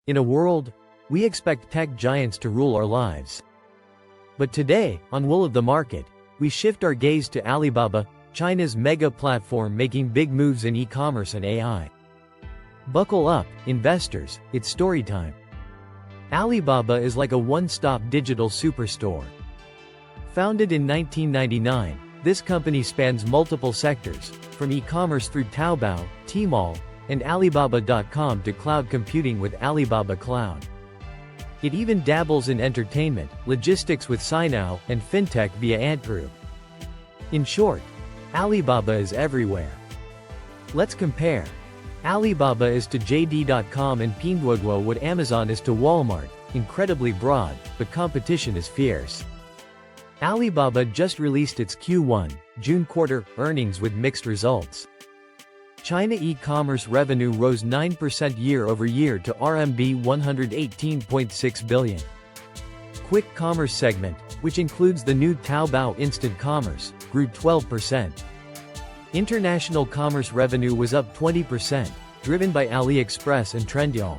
In a world, we expect tech giants to rule our lives. But today, on Will of the Market, we shift our gaze to Alibaba, China's mega platform making big moves in e-commerce and AI. Buckle up, investors, it's story time. Alibaba is like a one-stop digital superstore. Founded in 1999, this company spans multiple sectors, from e-commerce through Taobao, Tmall, and Alibaba.com to cloud computing with Alibaba Cloud. It even dabbles in entertainment, logistics with Sinow, and fintech via Ant Group. In short, Alibaba is everywhere. Let's compare. Alibaba is to JD.com and Pinduoduo what Amazon is to Walmart, incredibly broad, but competition is fierce. Alibaba just released its Q1, June quarter, earnings with mixed results. China e-commerce revenue rose 9% year-over-year to RMB 118.6 billion. Quick commerce segment, which includes the new Taobao Instant Commerce, grew 12%. International commerce revenue was up 20%, driven by AliExpress and Trendyol.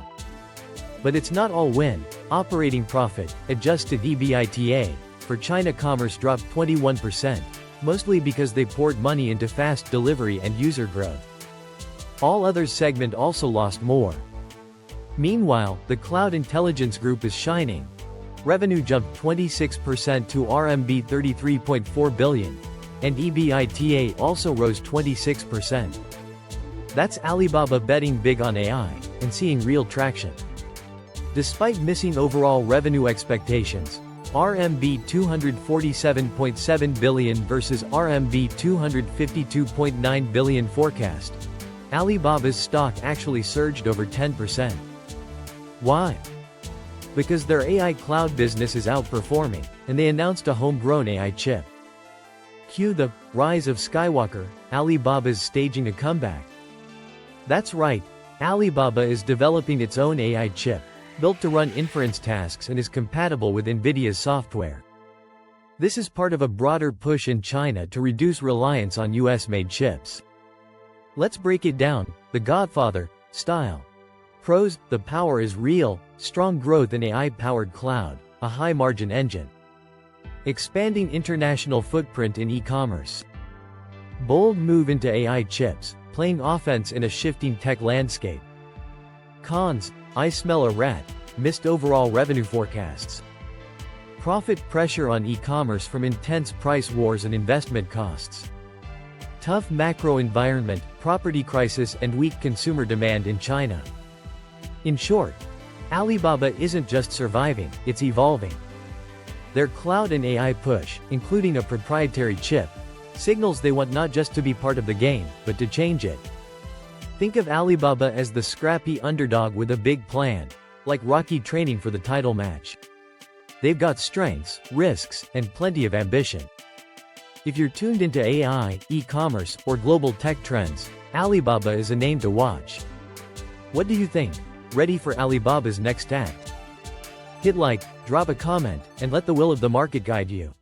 But it's not all win. Operating profit, adjusted EBITDA, for China commerce dropped 21%, mostly because they poured money into fast delivery and user growth. All others segment also lost more. Meanwhile, the Cloud Intelligence Group is shining. Revenue jumped 26% to RMB 33.4 billion, and EBITDA also rose 26%. That's Alibaba betting big on AI, and seeing real traction. Despite missing overall revenue expectations, RMB 247.7 billion versus RMB 252.9 billion forecast, Alibaba's stock actually surged over 10%. Why? Because their AI cloud business is outperforming, and they announced a homegrown AI chip. Cue the rise of Skywalker, Alibaba's staging a comeback. That's right, Alibaba is developing its own AI chip, built to run inference tasks and is compatible with NVIDIA's software. This is part of a broader push in China to reduce reliance on US-made chips. Let's break it down, the Godfather style. Pros: the power is real, strong growth in AI-powered cloud, a high-margin engine. Expanding international footprint in e-commerce. Bold move into AI chips, playing offense in a shifting tech landscape. Cons: I smell a rat, missed overall revenue forecasts. Profit pressure on e-commerce from intense price wars and investment costs. Tough macro environment, property crisis and weak consumer demand in China. In short, Alibaba isn't just surviving, it's evolving. Their cloud and AI push, including a proprietary chip, signals they want not just to be part of the game, but to change it. Think of Alibaba as the scrappy underdog with a big plan, like Rocky training for the title match. They've got strengths, risks, and plenty of ambition. If you're tuned into AI, e-commerce, or global tech trends, Alibaba is a name to watch. What do you think? Ready for Alibaba's next act? Hit like, drop a comment, and let the will of the market guide you.